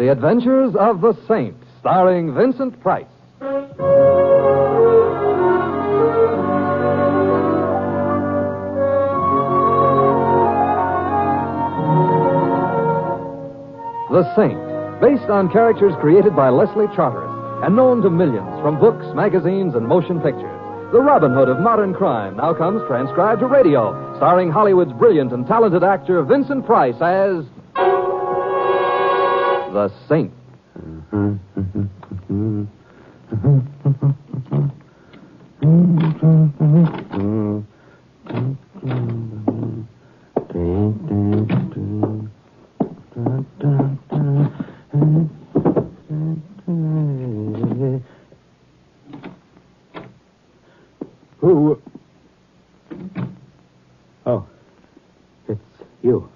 The Adventures of the Saint, starring Vincent Price. The Saint, based on characters created by Leslie Charteris and known to millions from books, magazines, and motion pictures. The Robin Hood of modern crime now comes transcribed to radio, starring Hollywood's brilliant and talented actor Vincent Price as the Saint. Who? Oh, it's you.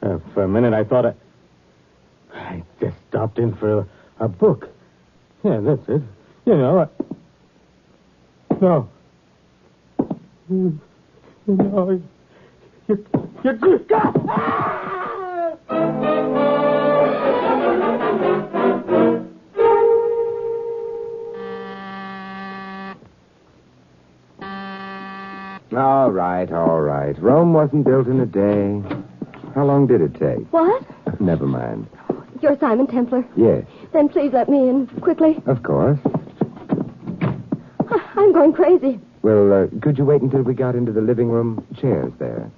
For a minute, I thought I just stopped in for a book. Yeah, that's it. You know, No. No. You're All right. Rome wasn't built in a day. How long did it take? What? Never mind. You're Simon Templar? Yes. Then please let me in, quickly. Of course. I'm going crazy. Well, could you wait until we got into the living room? Chairs there.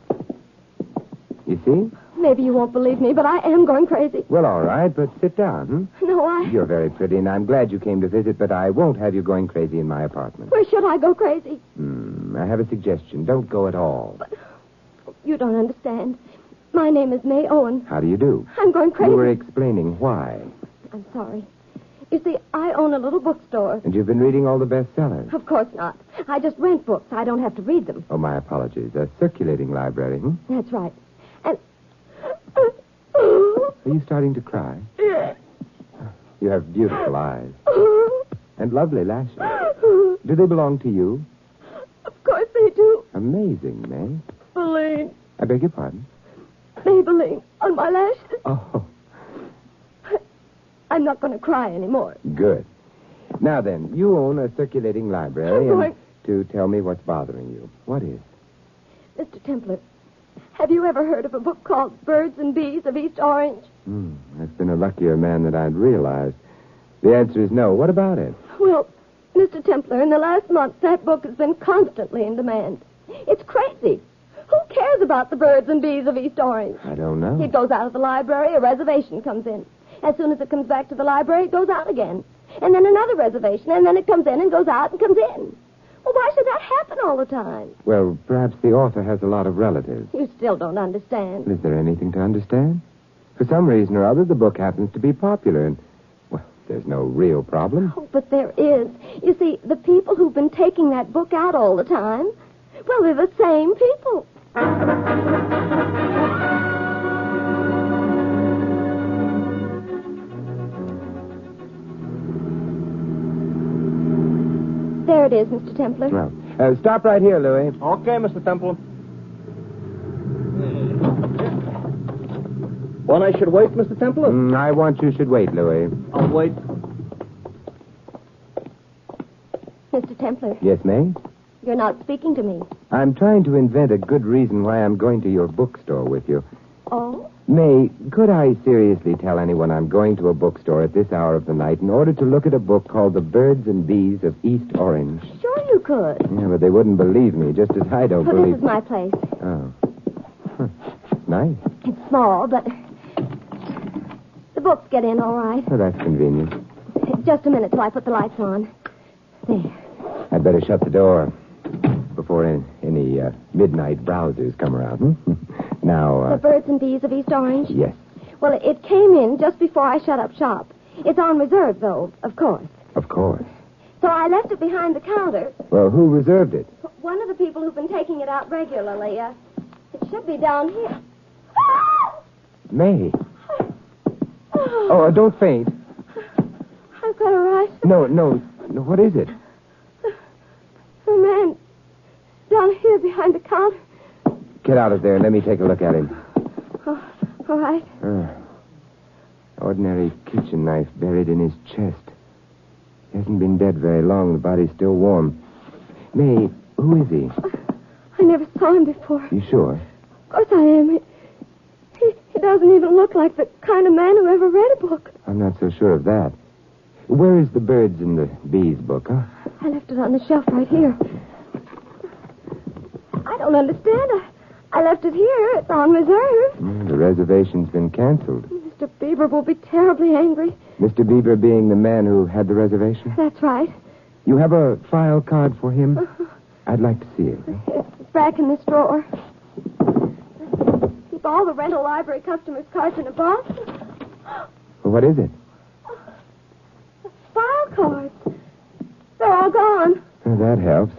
You see? Maybe you won't believe me, but I am going crazy. Well, all right, but sit down, No, You're very pretty, and I'm glad you came to visit, but I won't have you going crazy in my apartment. Where should I go crazy? I have a suggestion. Don't go at all. But you don't understand. My name is May Owen. How do you do? I'm going crazy. You were explaining why. I'm sorry. You see, I own a little bookstore. And you've been reading all the bestsellers. Of course not. I just rent books. I don't have to read them. Oh, my apologies. A circulating library, That's right. And... Are you starting to cry? Yes. You have beautiful eyes. And lovely lashes. Do they belong to you? Of course they do. Amazing, May. Maybelline. I beg your pardon? Maybelline on my lashes. Oh, I'm not going to cry anymore. good. Now then, you own a circulating library, I'm and to tell me what's bothering you. What is? Mr. Templar, have you ever heard of a book called Birds and Bees of East Orange? I've been a luckier man than I'd realized. The answer is no. What about it? Well, Mr. Templar, in the last month, that book has been constantly in demand. It's crazy. Who cares about the birds and bees of East Orange? I don't know. It goes out of the library, a reservation comes in. As soon as it comes back to the library, it goes out again. And then another reservation, and then it comes in and goes out and comes in. Well, why should that happen all the time? Well, perhaps the author has a lot of relatives. You still don't understand. Is there anything to understand? For some reason or other, the book happens to be popular, and, well, there's no real problem. Oh, but there is. You see, the people who've been taking that book out all the time, well, they're the same people. There it is, Mr. Templar. Well, stop right here, Louis. Okay, Mr. Temple. One I should wait, Mr. Temple? I want you should wait, Louis. I'll wait. Mr. Templar, Yes, May? you're not speaking to me. I'm trying to invent a good reason why I'm going to your bookstore with you. Oh? May, could I seriously tell anyone I'm going to a bookstore at this hour of the night in order to look at a book called The Birds and Bees of East Orange? Sure you could. Yeah, but they wouldn't believe me, just as I don't Well, believe... this is my place. Oh. Huh. Nice. It's small, but the books get in all right. Well, that's convenient. Just a minute till I put the lights on. There. I'd better shut the door before any midnight browsers come around. Now, The Birds and Bees of East Orange? yes, Well, it came in just before I shut up shop. It's on reserve, though, of course. of course. So I left it behind the counter. Well, who reserved it? One of the people who've been taking it out regularly, it should be down here. May. Oh, don't faint. I've got a rush. No. What is it? The man down here behind the counter. Get out of there and let me take a look at him. Oh, all right. Oh, ordinary kitchen knife buried in his chest. He hasn't been dead very long. The body's still warm. May, who is he? I never saw him before. You sure? Of course I am. He doesn't even look like the kind of man who ever read a book. I'm not so sure of that. Where is the birds and the bees book, huh? I left it on the shelf right here. I don't understand. I left it here. It's on reserve. The reservation's been canceled. Mr. Bieber will be terribly angry. Mr. Bieber being the man who had the reservation? That's right. You have a file card for him? I'd like to see it. It's back in this drawer. Keep all the rental library customers' cards in a box. Well, what is it? File cards. They're all gone. Oh, that helps.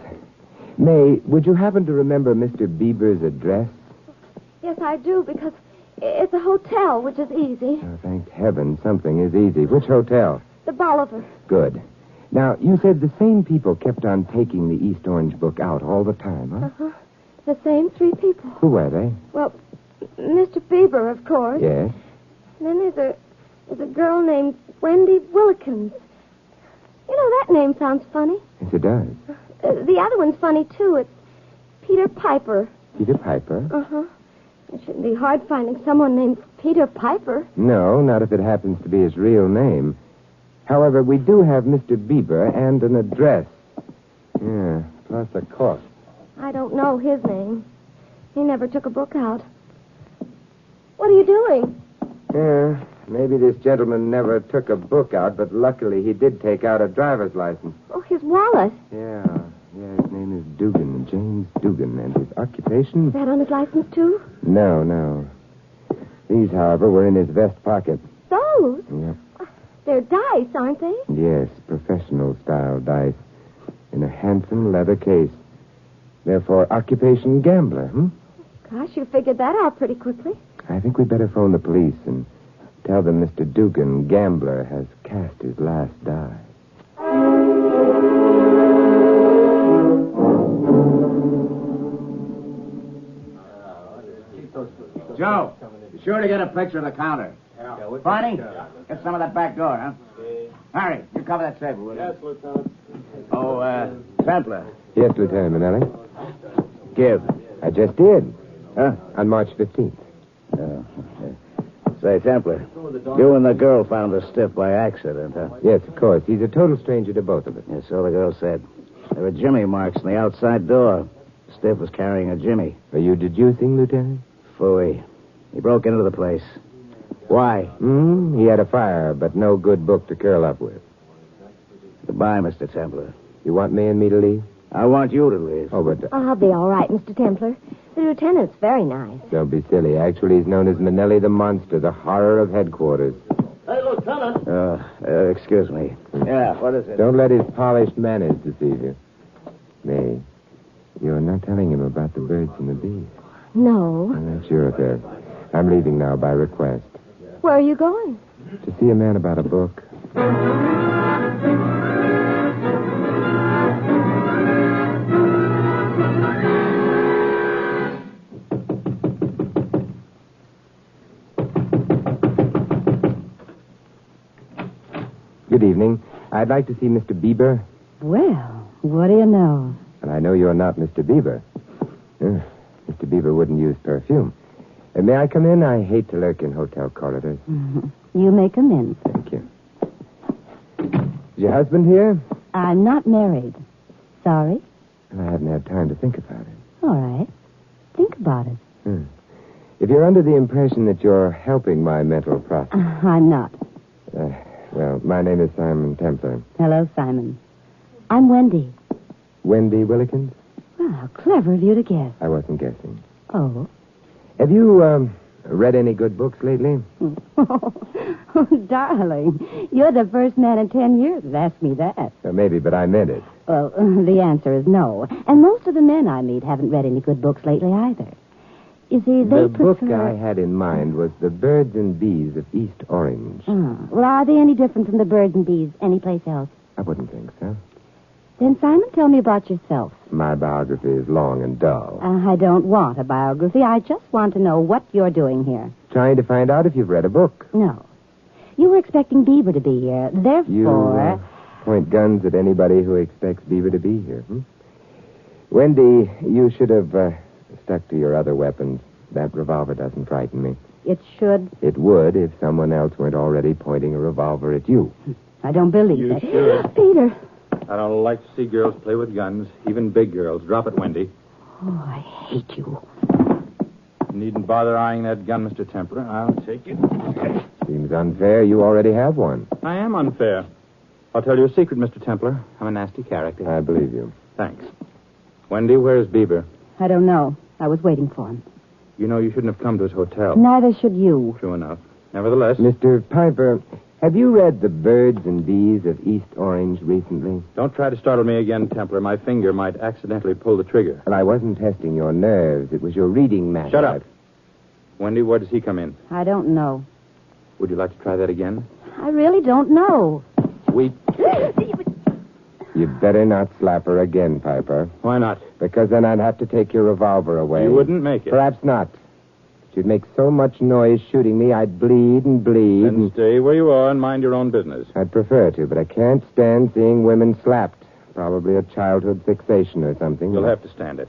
May, would you happen to remember Mr. Bieber's address? Yes, I do, because it's a hotel, which is easy. Oh, thank heaven something is easy. Which hotel? The Bolivar. Good. Now, you said the same people kept on taking the East Orange book out all the time, huh? Uh-huh. The same three people. Who were they? Well, Mr. Bieber, of course. Yes. And then there's a girl named Wendy Willikins. You know, that name sounds funny. Yes, it does. The other one's funny, too. It's Peter Piper. Peter Piper? Uh-huh. It shouldn't be hard finding someone named Peter Piper. No, not if it happens to be his real name. However, we do have Mr. Bieber and an address. Yeah, plus a cost. I don't know his name. He never took a book out. What are you doing? Yeah, maybe this gentleman never took a book out, but luckily he did take out a driver's license. Oh, his wallet. Yeah, his name is Dugan, James Dugan, and his occupation? Is that on his license, too? No. These, however, were in his vest pocket. Those? Yep. They're dice, aren't they? Yes, professional-style dice. In a handsome leather case. Therefore, occupation gambler, Gosh, you figured that out pretty quickly. I think we'd better phone the police and tell them Mr. Dugan, gambler, has cast his last die. Joe, be sure to get a picture of the counter. Barney, get some of that back door, huh? Harry, you cover that table, will you? Yes, Lieutenant. Oh, Sampler. Yes, Lieutenant Manelli. Give. I just did. Huh? On March 15th. Say, Sampler, you and the girl found the stiff by accident, huh? Yes, of course. He's a total stranger to both of us. Yes, so the girl said. There were jimmy marks on the outside door. Stiff was carrying a jimmy. Are you deducing, Lieutenant? Phooey. He broke into the place. Why? He had a fire, but no good book to curl up with. Goodbye, Mr. Templar. You want me and me to leave? I want you to leave. Oh, but... I'll be all right, Mr. Templar. The lieutenant's very nice. Don't be silly. Actually, he's known as Manelli the Monster, the horror of headquarters. Hey, Lieutenant. Excuse me. Yeah, what is it? Don't let his polished manners deceive you. May, you're not telling him about the birds and the bees. No. Well, that's your affair. I'm leaving now by request. Where are you going? To see a man about a book. Good evening. I'd like to see Mr. Bieber. Well, what do you know? And I know you're not Mr. Bieber. Mr. Bieber wouldn't use perfume. May I come in? I hate to lurk in hotel corridors. Mm-hmm. You may come in. Thank you. Is your husband here? I'm not married. Sorry? I haven't had time to think about it. All right. Think about it. If you're under the impression that you're helping my mental process... I'm not. Well, my name is Simon Templar. Hello, Simon. I'm Wendy. Wendy Willikins? Well, clever of you to guess. I wasn't guessing. Oh? Have you, read any good books lately? Oh, darling, you're the first man in 10 years that asked me that. Maybe, but I meant it. Well, the answer is no. And most of the men I meet haven't read any good books lately either. You see, they The book prefer... I had in mind was The Birds and Bees of East Orange. Well, are they any different from the birds and bees anyplace else? I wouldn't think so. Then, Simon, tell me about yourself. My biography is long and dull. I don't want a biography. I just want to know what you're doing here. Trying to find out if you've read a book. No. You were expecting Beaver to be here. You Therefore... point guns at anybody who expects Beaver to be here. Wendy, you should have stuck to your other weapons. That revolver doesn't frighten me. It should. It would if someone else weren't already pointing a revolver at you. I don't believe You it. should. Peter. I don't like to see girls play with guns, even big girls. Drop it, Wendy. Oh, I hate you. You needn't bother eyeing that gun, Mr. Templar. I'll take it. Seems unfair. You already have one. I am unfair. I'll tell you a secret, Mr. Templar. I'm a nasty character. I believe you. Thanks. Wendy, where's Bieber? I don't know. I was waiting for him. You know you shouldn't have come to his hotel. Neither should you. True enough. Nevertheless, Mr. Piper, have you read The Birds and Bees of East Orange recently? don't try to startle me again, Templar. My finger might accidentally pull the trigger. Well, I wasn't testing your nerves. It was your reading matter. Shut up. Wendy, where does he come in? I don't know. Would you like to try that again? I really don't know. Sweet. You'd better not slap her again, Piper, Why not? because then I'd have to take your revolver away. You wouldn't make it. Perhaps not. You'd make so much noise shooting me, I'd bleed and bleed. Then stay where you are and mind your own business. I'd prefer to, but I can't stand seeing women slapped. Probably a childhood fixation or something. You'll have to stand it.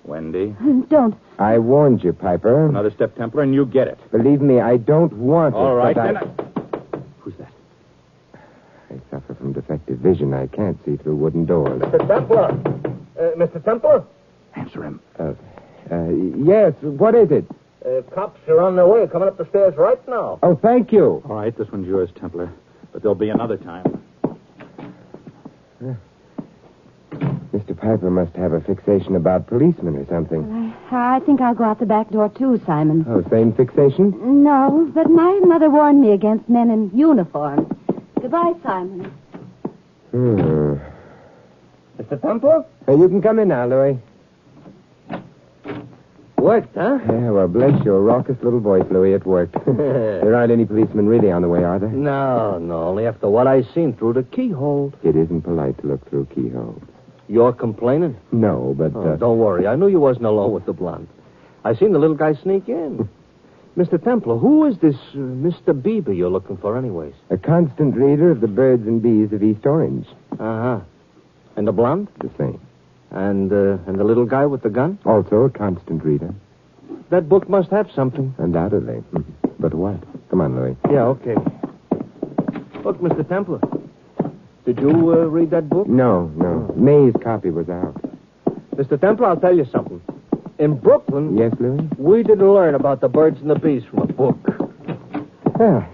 Wendy, Don't. I warned you, Piper. another step, Templar, and you get it. Believe me, I don't want it. All right, but then. Who's that? I suffer from defective vision. I can't see through wooden doors. Mr. Templar. Mr. Templar? Answer him. Yes, what is it? Cops are on their way, coming up the stairs right now. Oh, thank you. All right, this one's yours, Templar. But there'll be another time. Mr. Piper must have a fixation about policemen or something. I think I'll go out the back door, too, Simon. Oh, same fixation? No, but my mother warned me against men in uniform. Goodbye, Simon. Mr. Templar? You can come in now, Louis. What, huh? Yeah, well, bless your raucous little voice, Louis. It worked. There aren't any policemen really on the way, are there? No, only after what I seen through the keyhole. It isn't polite to look through keyholes. You're complaining? No, but... Don't worry. I knew you wasn't alone with the blonde. I seen the little guy sneak in. Mr. Templar, who is this Mr. Bieber you're looking for anyways? a constant reader of the Birds and Bees of East Orange. Uh-huh. And the blonde? The same. And the little guy with the gun? Also a constant reader. That book must have something. Undoubtedly. But what? Come on, Louis. Yeah, okay. Look, Mr. Templar. Did you read that book? No. May's copy was out. Mr. Templar, I'll tell you something. In Brooklyn, Yes, Louis? we didn't learn about the birds and the bees from a book.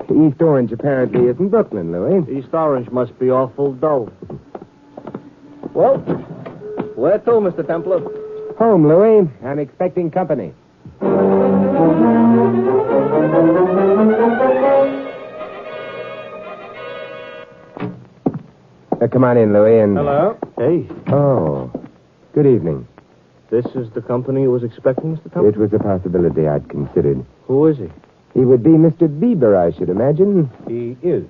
East Orange apparently isn't Brooklyn, Louis. East Orange must be awful dull. Well, where to, Mr. Templar? Home, Louis. I'm expecting company. Come on in, Louis, and... Hello? Hey, Oh, good evening. this is the company you was expecting, Mr. Templar? It was a possibility I'd considered. Who is he? He would be Mr. Bieber, I should imagine. He is.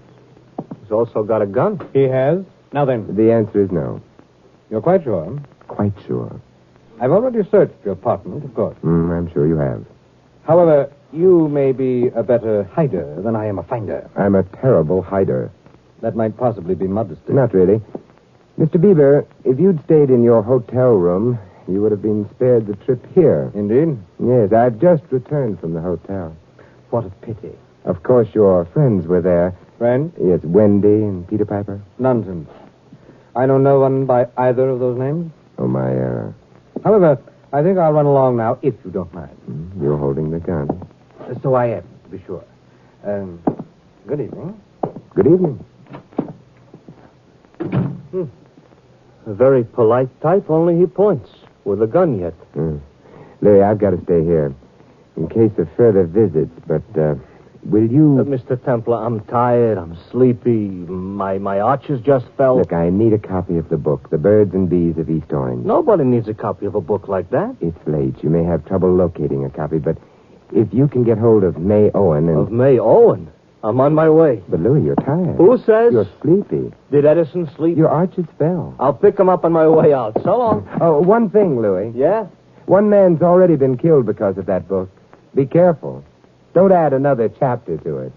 He's also got a gun. He has? Now then, The answer is no. you're quite sure? Quite sure. I've already searched your apartment, of course. I'm sure you have. However, you may be a better hider than I am a finder. I'm a terrible hider. That might possibly be modesty. Not really. Mr. Bieber, if you'd stayed in your hotel room, you would have been spared the trip here. Indeed? Yes, I've just returned from the hotel. What a pity. Of course, your friends were there. Friend? Yes, Wendy and Peter Piper. Nonsense. I know no one by either of those names. Oh, my However, I think I'll run along now, if you don't mind. You're holding the gun. So I am, to be sure. Good evening. Good evening. A very polite type, only he points. With a gun yet. Louis, I've got to stay here. In case of further visits, but, will you... Mr. Templar, I'm tired. I'm sleepy. My arches just fell. Look, I need a copy of the book, The Birds and Bees of East Orange. Nobody needs a copy of a book like that. It's late. You may have trouble locating a copy, but if you can get hold of May Owen and... Of May Owen? I'm on my way. But, Louis, you're tired. Who says? You're sleepy. Did Edison sleep? Your arches fell. I'll pick him up on my way out. So long. Oh, one thing, Louis. Yeah? One man's already been killed because of that book. Be careful. Don't add another chapter to it,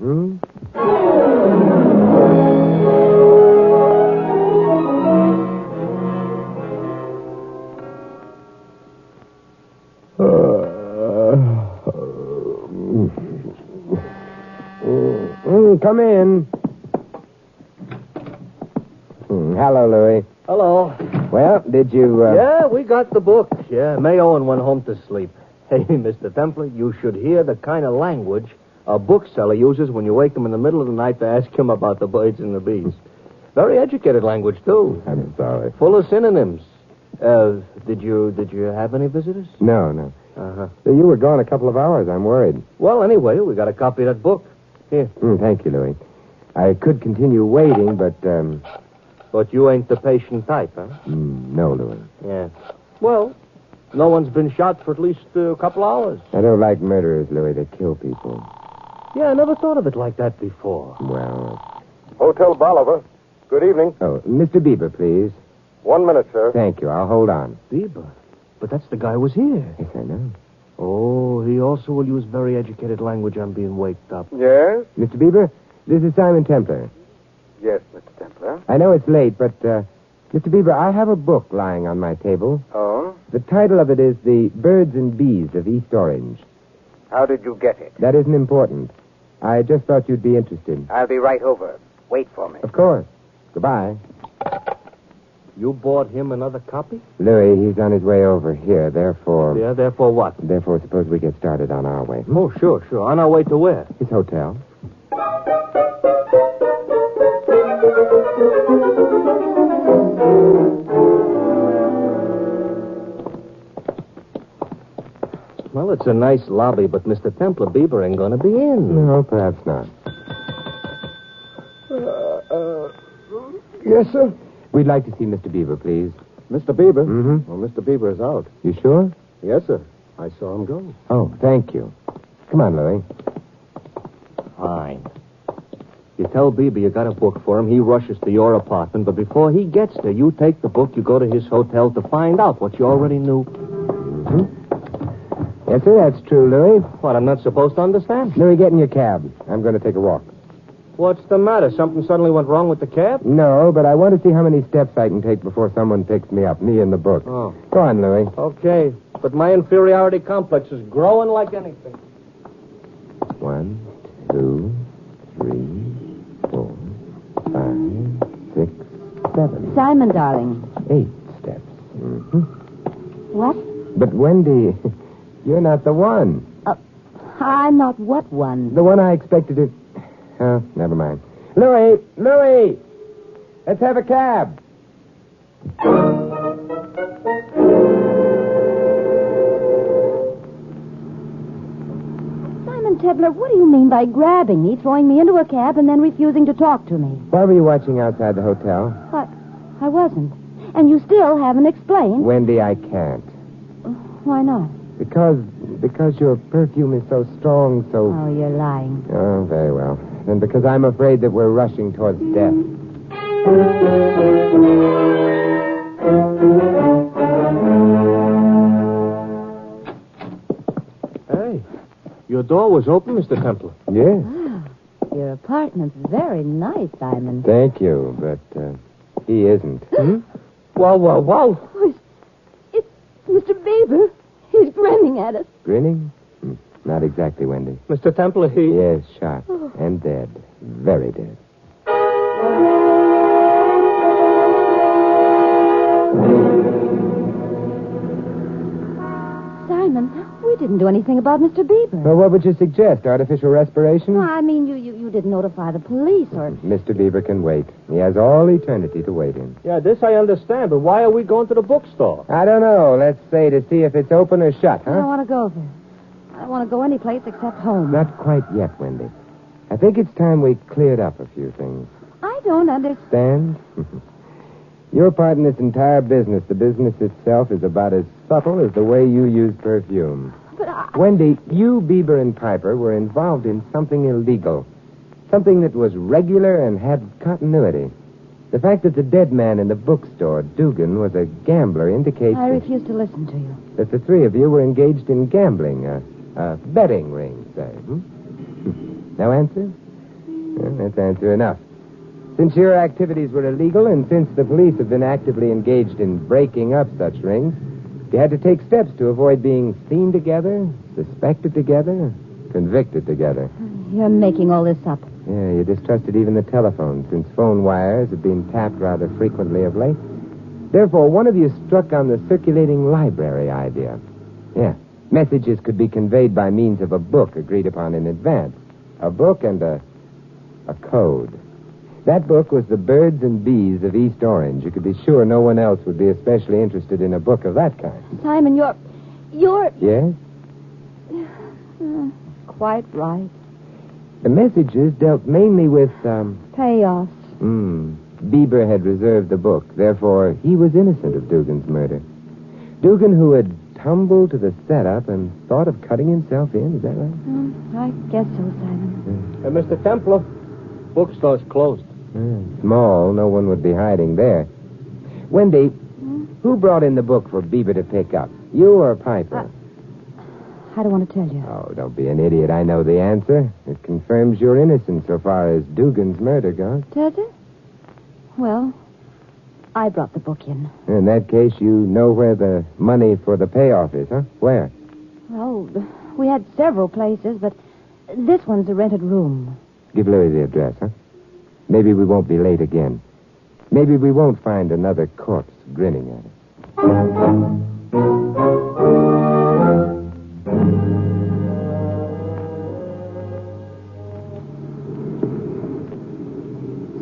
Come in. Hello, Louis. Hello. Well, did you... Yeah, we got the book. Yeah, May Owen went home to sleep. Hey, Mr. Templer, you should hear the kind of language a bookseller uses when you wake him in the middle of the night to ask him about the birds and the bees. Very educated language, too. I'm sorry. Full of synonyms. Did you have any visitors? No. Uh-huh. You were gone a couple of hours. I'm worried. Well, anyway, we got a copy of that book. Here. Thank you, Louis. I could continue waiting, but... But you ain't the patient type, huh? No, Louis. Yeah. Well, no one's been shot for at least a couple hours. I don't like murderers, Louis. They kill people. Yeah, I never thought of it like that before. Well... Hotel Bolivar. Good evening. Oh, Mr. Bieber, please. 1 minute, sir. Thank you. I'll hold on. Bieber? But that's the guy who was here. Yes, I know. Oh, he also will use very educated language on being waked up. Yes? Mr. Bieber, this is Simon Templer. Yes, Mr. Templar. I know it's late, but, Mr. Bieber, I have a book lying on my table. Oh? The title of it is The Birds and Bees of East Orange. How did you get it? That isn't important. I just thought you'd be interested. I'll be right over. Wait for me. Of course. Goodbye. You bought him another copy? Louis, he's on his way over here, therefore... Yeah, therefore what? Therefore, suppose we get started on our way. Oh, sure. On our way to where? His hotel. Well, it's a nice lobby, but Mr. Templer Bieber ain't going to be in. No, perhaps not. Yes, sir? We'd like to see Mr. Bieber, please. Mr. Bieber? Mm-hmm. Well, Mr. Bieber is out. You sure? Yes, sir. I saw him go. Oh, thank you. Come on, Louis. Fine. You tell Bieber you got a book for him, he rushes to your apartment, but before he gets there, you take the book, you go to his hotel to find out what you already knew. Mm-hmm. Yes, sir, that's true, Louis. What, I'm not supposed to understand? Louis, get in your cab. I'm going to take a walk. What's the matter? Something suddenly went wrong with the cab? No, but I want to see how many steps I can take before someone picks me up, me and the book. Oh. Go on, Louis. Okay, but my inferiority complex is growing like anything. 1, 2, 3, 4, 5, 6, 7. Simon, darling. 8 steps. Mm-hmm. What? But, Wendy, you're not the one. I'm not what one? The one I expected to... Oh, never mind. Louis! Let's have a cab. Simon Tebler, what do you mean by grabbing me, throwing me into a cab, and then refusing to talk to me? Why were you watching outside the hotel? I wasn't. And you still haven't explained. Wendy, I can't. Why not? Because your perfume is so strong, so... Oh, you're lying. Oh, very well. And because I'm afraid that we're rushing towards death. Hey, your door was open, Mr. Templer. Yes. Your apartment's very nice, Simon. Thank you, but he isn't. Wow. Oh, it's Mr. Bieber. He's grinning at us. Grinning? Not exactly, Wendy. Mr. Templer, he... Yes, shot. And dead. Very dead. Simon, we didn't do anything about Mr. Bieber. Well, what would you suggest? Artificial respiration? No, I mean, you didn't notify the police or... Mr. Bieber can wait. He has all eternity to wait in. Yeah, this I understand, but why are we going to the bookstore? I don't know. Let's say to see if it's open or shut, I don't huh? want to go there. I don't want to go any place except home. Not quite yet, Wendy. I think it's time we cleared up a few things. I don't understand. Stand? Your part in this entire business, the business itself, is about as subtle as the way you use perfume. But I... Wendy, you, Bieber, and Piper were involved in something illegal. Something that was regular and had continuity. The fact that the dead man in the bookstore, Dugan, was a gambler indicates I refuse to listen to you. that the three of you were engaged in gambling, a betting ring, say. Now answer? Well, that's answer enough. Since your activities were illegal and since the police have been actively engaged in breaking up such rings, you had to take steps to avoid being seen together, suspected together, convicted together. You're making all this up. Yeah, you distrusted even the telephone, since phone wires had been tapped rather frequently of late. Therefore, one of you struck on the circulating library idea. Yeah, messages could be conveyed by means of a book agreed upon in advance. A book and a code. That book was The Birds and Bees of East Orange. You could be sure no one else would be especially interested in a book of that kind. Simon, you're... Yes? Quite right. The messages dealt mainly with, Payoffs. Bieber had reserved the book. Therefore, he was innocent of Dugan's murder. Dugan, who had tumbled to the setup and thought of cutting himself in, is that right? I guess so, Simon. Mr. Templar, bookstore's closed. Small, no one would be hiding there. Wendy, who brought in the book for Bieber to pick up? You or Piper? I don't want to tell you. Oh, don't be an idiot. I know the answer. It confirms your innocence so far as Dugan's murder goes. Does it? Well, I brought the book in. In that case, you know where the money for the payoff is, huh? Where? Well, we had several places, but this one's a rented room. Give Louis the address, huh? Maybe we won't be late again. Maybe we won't find another corpse grinning at us.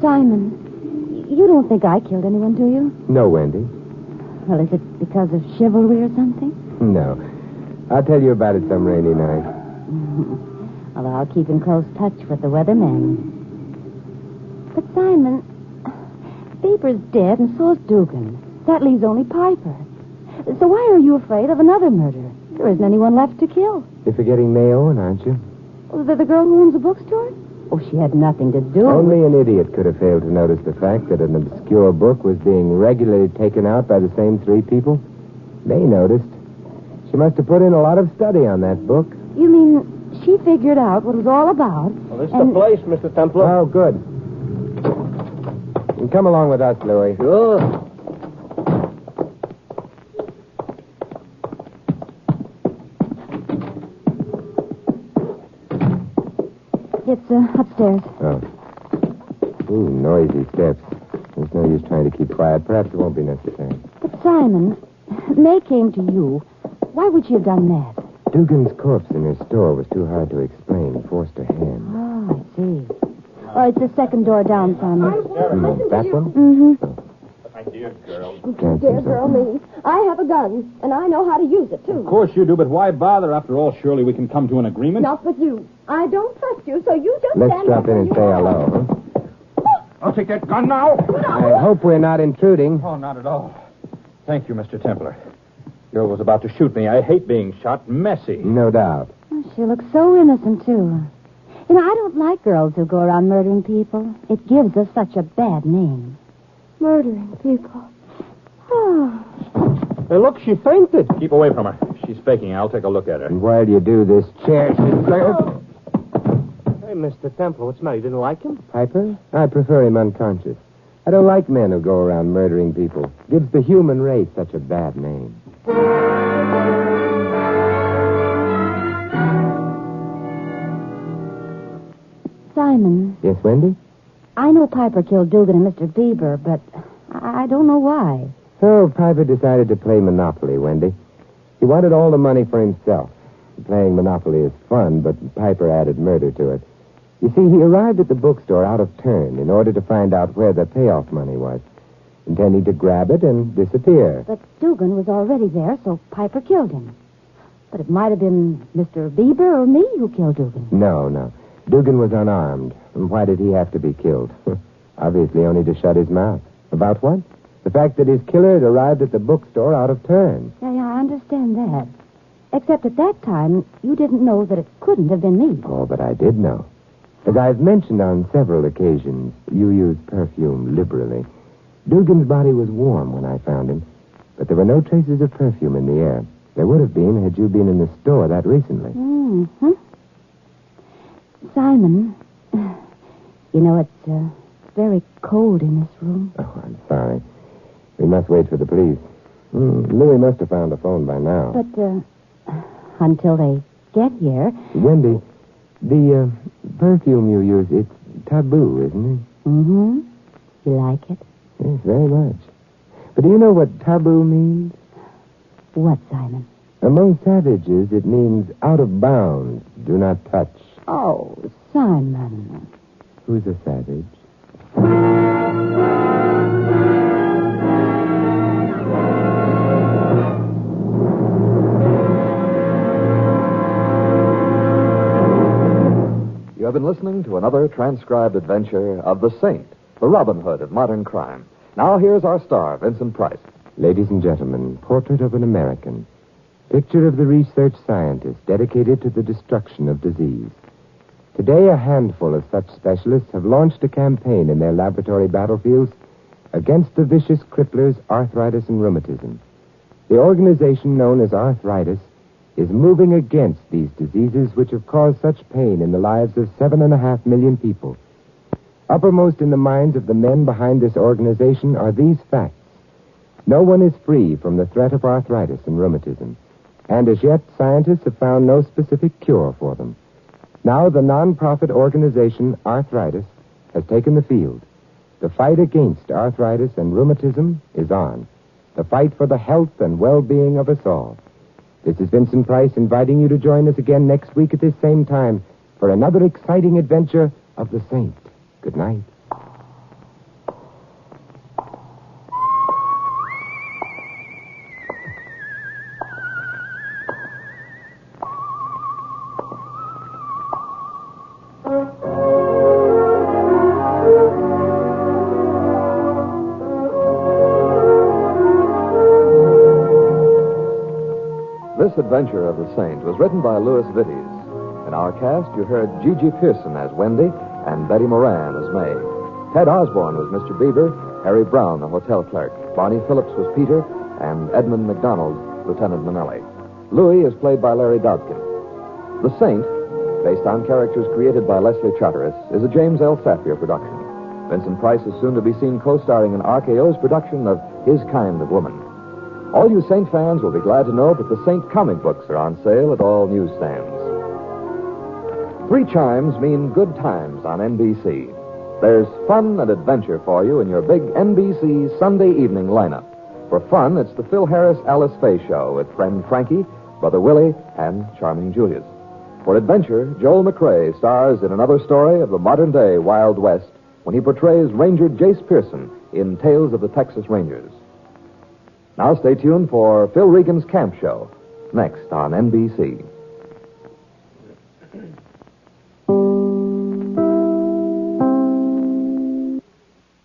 Simon, you don't think I killed anyone, do you? No, Wendy. Well, is it because of chivalry or something? No. I'll tell you about it some rainy night. Well, I'll keep in close touch with the weatherman. But, Simon, Bieber's dead and so's Dugan. That leaves only Piper. So why are you afraid of another murder? There isn't anyone left to kill. You're forgetting May Owen, aren't you? Was that the girl who owns the bookstore? Oh, she had nothing to do Only an idiot could have failed to notice the fact that an obscure book was being regularly taken out by the same three people. They noticed. She must have put in a lot of study on that book. You mean she figured out what it was all about? Well, this is the place, Mr. Templar. Oh, good. And come along with us, Louis. Sure. It's upstairs. Oh. Ooh, noisy steps. There's no use trying to keep quiet. Perhaps it won't be necessary. But, Simon, May came to you. Why would she have done that? Dugan's corpse in her store was too hard to explain. Forced her hand. Oh, I see. Oh, it's the second door down, Simon. That one? Mm-hmm. My dear girl. Dear girl me. I have a gun, and I know how to use it, too. Of course you do, but why bother? After all, surely we can come to an agreement. Not with you. I don't trust you, so you just Let's stand drop up in where and you say are. hello, huh? I'll take that gun now. I hope we're not intruding. Oh, not at all. Thank you, Mr. Templar. Girl was about to shoot me. I hate being shot. Messy. No doubt. Oh, she looks so innocent, too. You know, I don't like girls who go around murdering people. It gives us such a bad name. Murdering people. Oh. Hey, look, she fainted. Keep away from her. She's faking. I'll take a look at her. And while you do this, chair should serve. Hey, Mr. Templar, what's the matter? You didn't like him? Piper? I prefer him unconscious. I don't like men who go around murdering people. Gives the human race such a bad name. Simon, Yes, Wendy? I know Piper killed Dugan and Mr. Bieber, but I don't know why. So Piper decided to play Monopoly, Wendy. He wanted all the money for himself. Playing Monopoly is fun, but Piper added murder to it. You see, he arrived at the bookstore out of turn in order to find out where the payoff money was, intending to grab it and disappear. But Dugan was already there, so Piper killed him. But it might have been Mr. Bieber or me who killed Dugan. No. Dugan was unarmed. And why did he have to be killed? Obviously only to shut his mouth. About what? The fact that his killer had arrived at the bookstore out of turn. Yeah, I understand that. Except at that time, you didn't know that it couldn't have been me. Oh, but I did know. As I've mentioned on several occasions, you use perfume liberally. Dugan's body was warm when I found him, but there were no traces of perfume in the air. There would have been had you been in the store that recently. Mm-hmm. Simon, You know, it's very cold in this room. Oh, I'm sorry. We must wait for the police. Louis must have found a phone by now. But until they get here... Wendy, the perfume you use, it's taboo, isn't it? Mm-hmm. You like it? Yes, very much. But do you know what taboo means? What, Simon? Among savages, it means out of bounds, do not touch. Oh, Simon. Who's a savage? You have been listening to another transcribed adventure of the Saint, the Robin Hood of modern crime. Now here's our star, Vincent Price. Ladies and gentlemen, Portrait of an American. Picture of the research scientist dedicated to the destruction of disease. Today, a handful of such specialists have launched a campaign in their laboratory battlefields against the vicious cripplers, arthritis and rheumatism. The organization known as Arthritis is moving against these diseases which have caused such pain in the lives of 7.5 million people. Uppermost in the minds of the men behind this organization are these facts. No one is free from the threat of arthritis and rheumatism, and as yet scientists have found no specific cure for them. Now the non-profit organization Arthritis has taken the field. The fight against arthritis and rheumatism is on. The fight for the health and well-being of us all. This is Vincent Price inviting you to join us again next week at this same time for another exciting adventure of the Saint. Good night. This adventure of the Saint was written by Louis Vittes. In our cast, you heard Gigi Pearson as Wendy and Betty Moran as May. Ted Osborne was Mr. Bieber, Harry Brown, the hotel clerk. Barney Phillips was Peter, and Edmund McDonald, Lieutenant Manelli. Louis is played by Larry Dobkin. The Saint, based on characters created by Leslie Charteris, is a James L. Safier production. Vincent Price is soon to be seen co-starring in RKO's production of His Kind of Woman. All you Saint fans will be glad to know that the Saint comic books are on sale at all newsstands. 3 chimes mean good times on NBC. There's fun and adventure for you in your big NBC Sunday evening lineup. For fun, it's the Phil Harris Alice Faye Show with friend Frankie, Brother Willie, and Charming Julius. For adventure, Joel McRae stars in another story of the modern-day Wild West when he portrays Ranger Jace Pearson in Tales of the Texas Rangers. Now stay tuned for Phil Regan's Camp Show, next on NBC.